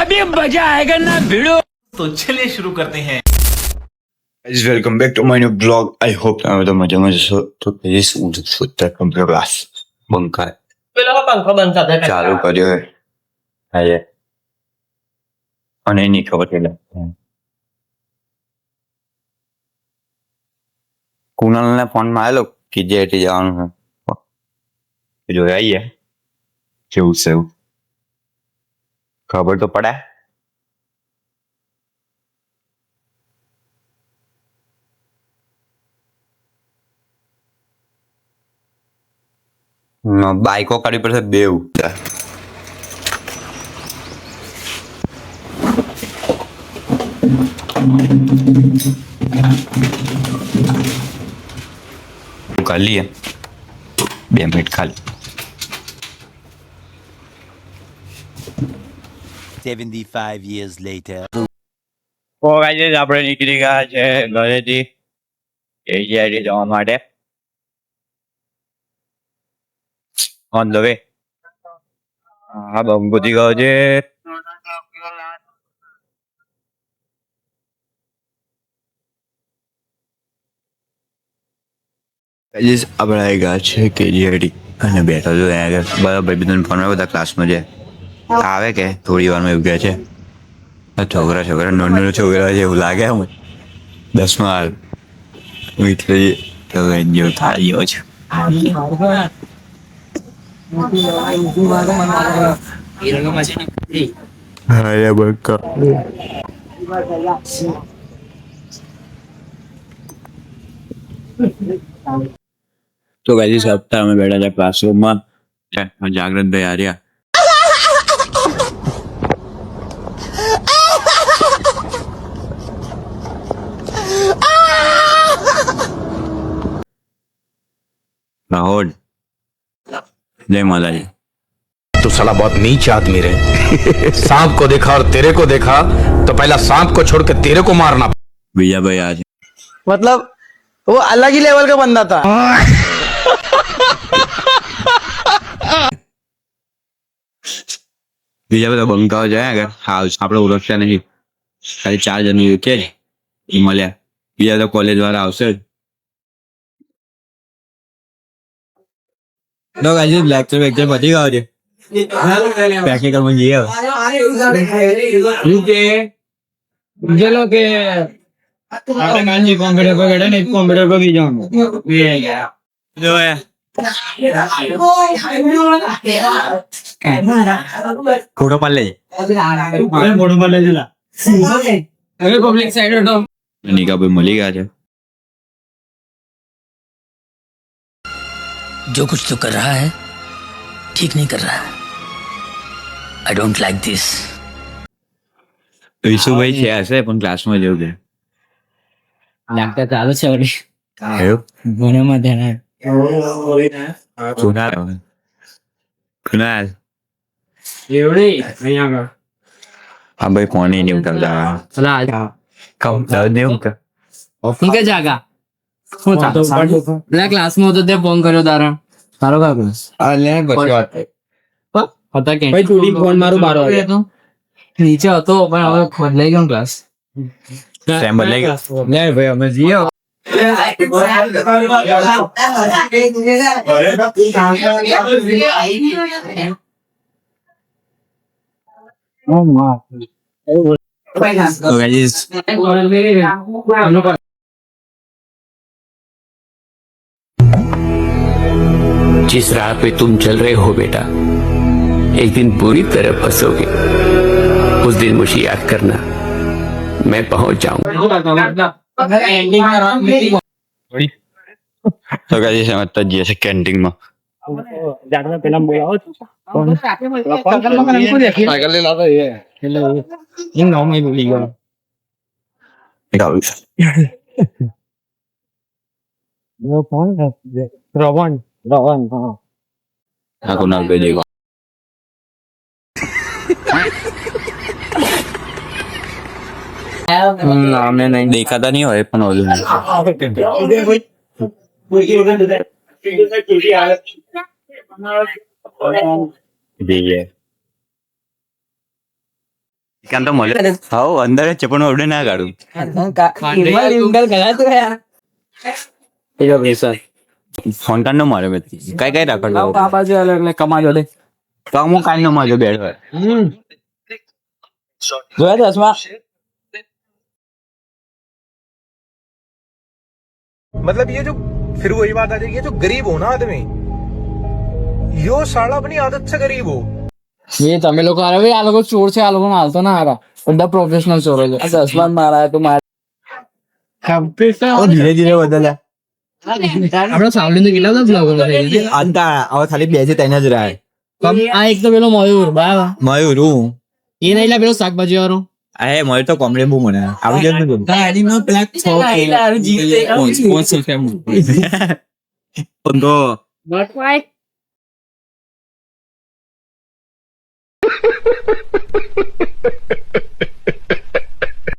अभी मजा आएगा ना भिड़ो। तो चलिए शुरू करते हैं। Guys, welcome back to my new vlog. I hope તમે બધા મજામાં જશો. તો પ્લીઝ હું સુધા કમ્પ્યુટર ક્લાસ બંકા પેલો પંખો બંધ કરી દે. ચાલુ કર્યો હે આજે અને એની ખબર કે કુનાલને ફોન માં આવેલો કે જેટી જવાનું છે જો આવીએ કેવું છે એવું ખબર તો પડે. બાઈકો કાઢવી પડશે બેવ. ખાલી 2 મિનિટ ખાલી 75 years later. તો આજે આપણે નીકળી ગયા છે ઘરેથી એજીઆઈટી જવા માટે ઓન ધ વે. હા બંગોતી ગયો છે. આપણે આવી ગયા છે કેજીઆઈટી અને બેઠો છો અહીંયા આગળ. બધા ભાઈબંધોને ફોનમાં બધા ક્લાસમાં છે આવે કે થોડી વારમાં એવું કહે છે છોકરા નાના છોકરા છે એવું લાગે હું 10માં હાલ હું એટલે જેવું થાય ગયો છું. હા બંકા તો ગાઈસ સપ્તાહ અમે બેઠા હતા ક્લાસરૂમમાં જાગૃત ભાઈ આર્યા राहुल जय माताजी. तो साला बहुत नीच आदमी रहे. सांप को देखा और तेरे को देखा तो पहला सांप को छोड़ के तेरे को मारना. भैया भाई आज मतलब वो अलग ही लेवल का बंदा था. બીજા બધા બંકાઓ જાય આગળ હાઉસ આપણે ઓળખ્યા નહીં ખાલી 4 જણ કે જ મળ્યા બીજા તો કોલેજ વાળા આવશે જ. નો ગાઈસ લેક્ચર પતી ગયો છે પ્રેક્ટિકલ માં જઈએ चलो के આપણે કાંજી કોમ્પ્યુટર પર ગડે ને કોમ્પ્યુટર પર બી જવાનું એ ગયા જો હે ફોટો પાડ લે ફોટો પર લઈ જલા હવે પબ્લિક સાઈડ હતો નિકા ભાઈ મળી ગયા છે. जो कुछ तो कर रहा है ठीक नहीं कर रहा है. I don't like this. Vishubhai છે હશે પણ ક્લાસમાં જેવું છે લાગતા ચાલુ છે વળી એવું ભણવામાં ધ્યાન કુનાલ એવડી અહીંયા હા ભાઈ ફોન નહીં ઉઠાવતા ચલા કમ દર્દ નહીં ઉઠતા હું કે જાગા હું પેલા ક્લાસમાં હતો તે ફોન કર્યો તારા તારો કા ક્લાસ પછી વાત હતા કે ભાઈ તુડી ફોન મારું બારો નીચે હતો પણ હવે બદલાઈ ગયો ક્લાસ સેમ બદલાઈ ગયો નહીં ભાઈ અમે જઈએ તો ગાઈસ जिस राह पे तुम चल रहे हो बेटा एक दिन पूरी तरह फंसोगे. उस दिन मुझे याद करना मैं पहुंच जाऊंगा. તો ગાઈસ અમે તો જઈએ છે કેન્ટીનમાં પેલા બોલાવો સાયકલ લઈ લાવો એટલે એમ નામ એ ભૂલી ગયો ફોન રવણ હા આ કુનાલ ભાઈ દેખો નામે નહીં દેખાતા નહીં હોય પણ ઓલું જઈએ કામ તો મળે હાઉ અંદર જ છે પણ ઓર્ડર ના કાઢું ફોન કાર્ડ નો માર્યો મેં કઈ કઈ રાખવાનું કમાજો લે તો અમુક કાંઈ નો માર્યો બેડ હોય જોયા ચશ્મા मतलब ये जो फिर वही बात आ जाएगी, ये जो गरीब हो ना आदमी, यो साला अपनी आदत से गरीब हो. એ તમે લોકો અરે ભાઈ આ લોકો ચોર છે આ લોકો હાલતો ના હારા બધા પ્રોફેશનલ ચોરો છે આ ચશ્મા મારા તો મારે ધીરે ધીરે બદલ્યા આપડે સાવલી તો કેટલા બધા બ્લોગર અંતા હવે ખાલી બે છે તેને જ રહ્યા આ એક તો પેલો મયુર બરાબર મયુર હું એ નહીં લા પેલો શાકભાજી વાળો અરે મયુર તો કોમેડી બહુ મને આવું કેમ નહીં પણ તો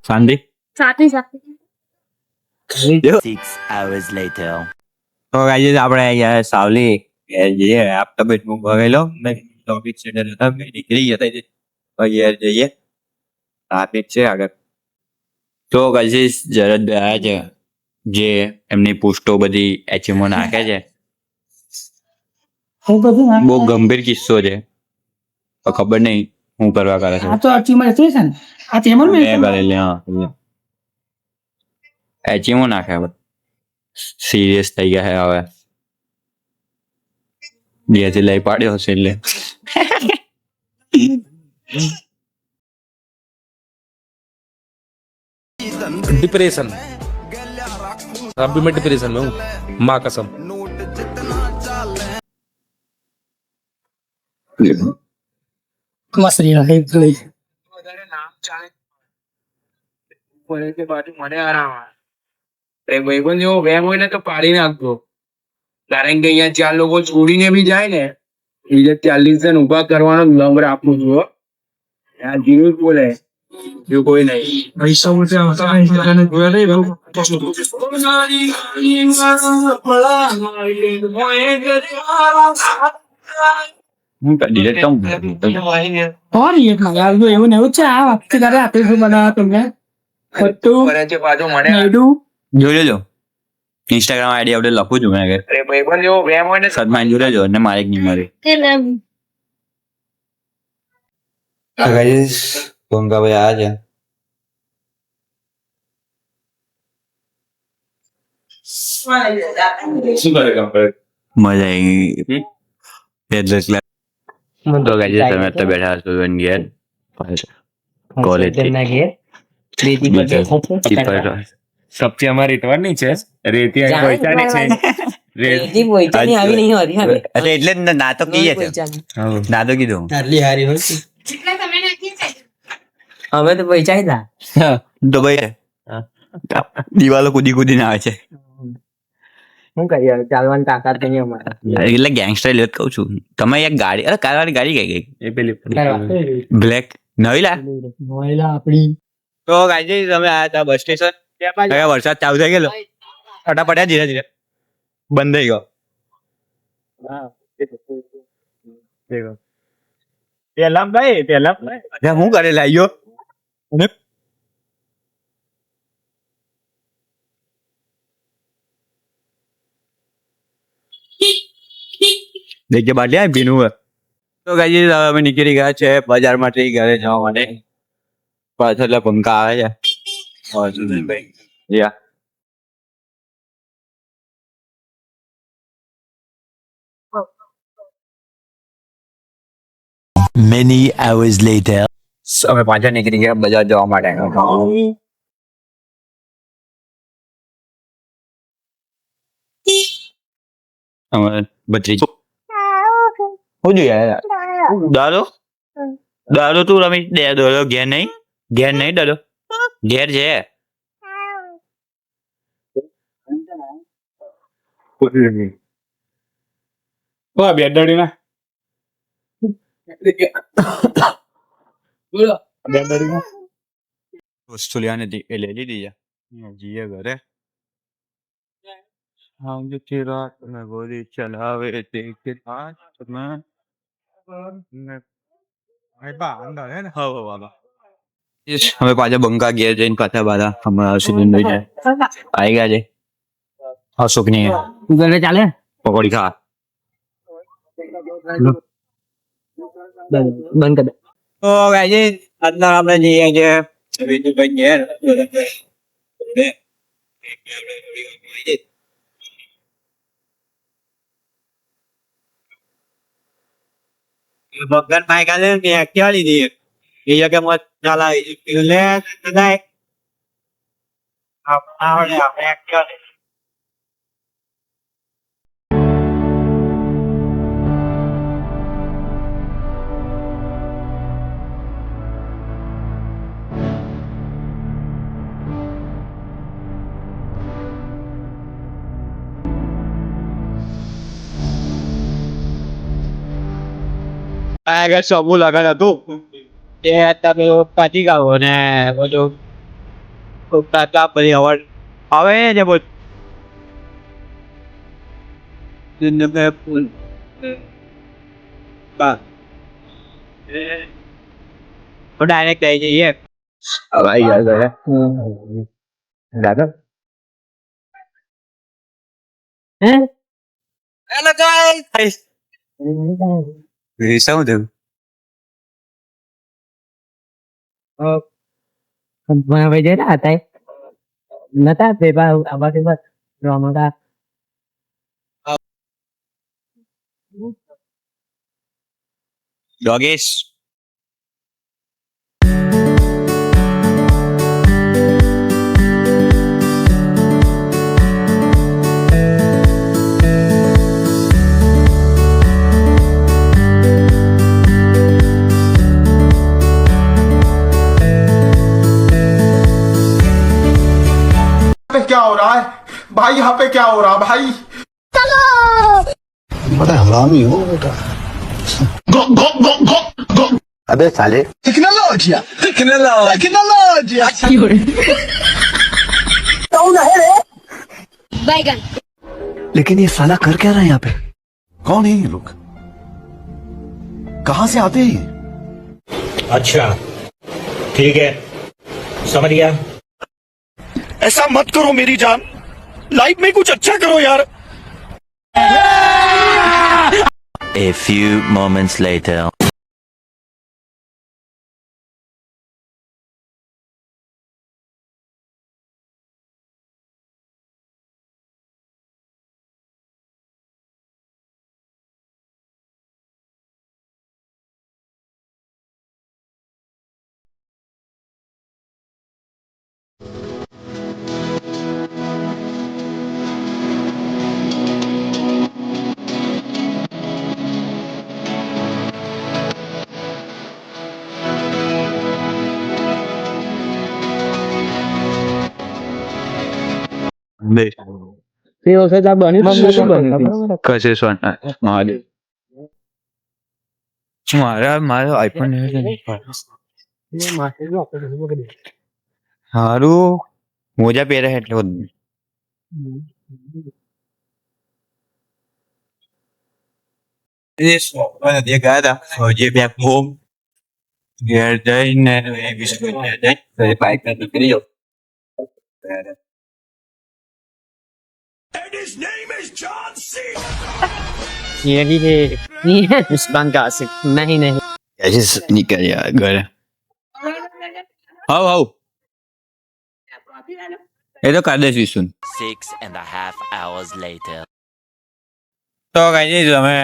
શાંતિ 6 hours later. તો ગાઈસ આપણે અહીંયા સાવલી જઈએ આપ તબિયત મુક ગયેલો મેં ટોપિક સેટર હતા મેં નીકળી ગયા હતા ઘેર જઈએ ટ્રાફિક છે આગળ તો ગાઈસ જરદ આવ્યા છે જે એમની પોસ્ટો બધી એચએમઓ નાખે છે બહુ ગંભીર કિસ્સો છે તો ખબર નહીં શું કરવા કરે છે તો અચીમાં છે ને આ તેમાં મેં કરેલી હા એચએમઓ નાખે સિરિયસ થઈ ગયા છે હવે બેથી લઈ પાડ્યો હશે એટલે डिप्रेशन अभी मैं डिप्रेशन में हूँ माँ कसम મસ્ત રહી રહી મને આરામ ભાઈબંધ જેવો વેમ હોય ને તો પાડી નાખતો કારણ કે અહીંયા ચાર લોકો છોડીને બી જાય ને બીજા 40 જણ ઉભા કરવાનો નંબર આપું છું આ જીવ બોલે જો કોઈ નહીં પૈસા ઉઠે એવું ને એવું છે આ વખતે તારે આપે શું બનાવવા તમને પાછું મને જોઈ લેજો ઇન્સ્ટાગ્રામ આઈડી આપણે લખું છું મેં અરે ભાઈબંધ જેવો વેમ હોય ને સદમાન જોઈ લેજો અને મારે નહીં મારી ગંગાભાઈ આ છે શું કરે કામ કરે મજા આવી એટલે તો ગાઈસ તમે તો બેઠા છો ઘેર કોલેજ सबसे हमारी रिटर्न છે રેતી પૈસાની છે અરે એટલે જ ના તો કહીએ છે ના તો કીધું આટલી હારી હોય અમે તો પૈસા હતા તો ભાઈ દિવાલો કૂદી કૂદીને આવે છે શું કરીએ ચાલવાની તાકાત નહીં અમારે એટલે ગેંગસ્ટર લેત કહું છું તમે એક ગાડી અરે કારવાળી ગાડી કઈ ગઈ એ પેલી બ્લેક નવી લા મહિલા આપડી તો ગાઈસ તમે આયા હતા બસ સ્ટેશન વરસાદ ચાલુ થઈ ગયેલો ફટાફટ ધીરે ધીરે બંધ થઈ ગયો હું કરે લાગ્યો દેખજે બાટલી પીનું હોય તો ગાઈસ અમે નીકળી ગયા છે બજાર માંથી ઘરે જવા માટે પાછળ એટલે પંખા આવે છે Yeah. Many hours later. અમે પાછા નીકળી ગયા બજાર જવા માટે બત્રી શું જોઈએ દાદો દાદો તું રમી દાદો ઘેર નહીં દાદો ઘેર છે બેદાડી ના વસ્તુ લેવાની હતી એ લઈ લીધી જીએ ઘરે રાત મેં ગોલી ચલાવે દેખ અંદર હે ને હા બાબા અમે પાછા બંકા ગયા જઈને પાછા બાધા હમણાં સુરેન્દ્ર છે આવી ગયા છે અશોક ની ઘરે ચાલે પકોડી ખા બંધ કર તો ગાઈઝ આજના આપણે જઈએ છે વિજુભાઈ ઘેર ભગવાન ભાઈ કાલે મેં એક્ટિવા લીધી એ જગ્યામાં ચાલા એટલે કદાચ આવડે આપણે એક્ટિવા લીધી આગળ સમૂહ લગન હતું એ તમે પાછી ગાવો ને બધું બધી અવાજ આવે છે ડાયરેક્ટ થઈ જઈએ આવી ગયા ઘરે દાદા હેલો ગાઈસ શું થયું ભાઈ જતા હતા નતા પેપર આવા પેપર રમતા ડોગેશ क्या हो रहा है भाई यहाँ पे क्या हो रहा भाई बड़ा हरामी हो बेटा अबे साले बैगन लेकिन ये साला कर क्या रहा है यहाँ पे? कौन है ये लोग कहां से आते हैं अच्छा ठीक है समझ गया ऐसा मत करो मेरी जान लाइफ में कुछ अच्छा करो यार A few moments later. તે વખત આ બન્યું શું બન્યું કશે સોન મહાદેવ મારો આઈફોન સારું મોજા પહેરે એટલે બધું ગયા હતા ફૌજી બેક હોમ ઘેર જઈને બાઇક નીકળી જાઉં ये भी है इस बंका से नहीं नहीं ऐसे निकल गया घर हाउ हाउ ये तो कर दे सुन 6.5 hours later. તો કઈ તમે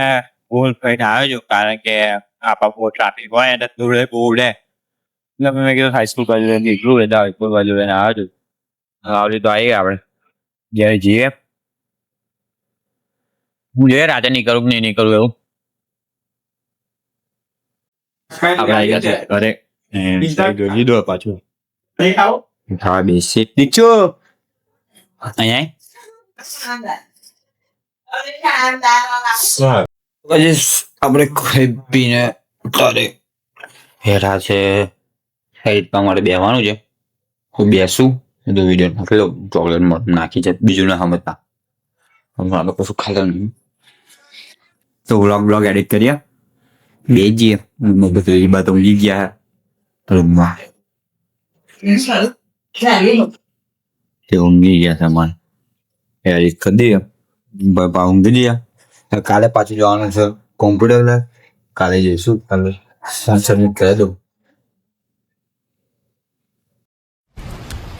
ભૂલ થઈને આવ્યો છો કારણ કે આપણા બહુ ટ્રાફિક હોય એટલે દૂરે બહુ લે એટલે મેં કીધું હાઈસ્કૂલ બાજુ નીકળું એટલે હાઈસ્કૂલ બાજુ લઈને આવ્યો છું આવડી તો આવી આપણે જ્યારે જઈએ હું જોઈએ રાતે નીકળું કે નહીં નીકળું એવું આપણે આવી ગયા છે ઘરે લીધો પાછું હા બેસી દીચો અહીંયા પછી આપણે ખાઈ પીને ઘરે હેરા છે સાઈડમાં મારે બેસવાનું છે હું બેસું તો વિડીયો નાખેલો ચોકલેટ નાખી છે બીજું ના સમજતા મારે કશું ખાતા નહીં તો વ્લોગ એડિટ કરીએ બે જઈએ બધું એ બાદ ઉલી ગયા રૂમમાં તે ઊંઘી ગયા છે મને યાર એક કદી ઊંઘી ગયા કાલે પાછું જવાનું છે કોમ્પ્યુટર કાલે જઈશું કાલે સબમિટ કરી દઉં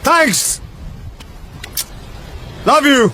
Thanks. Love you.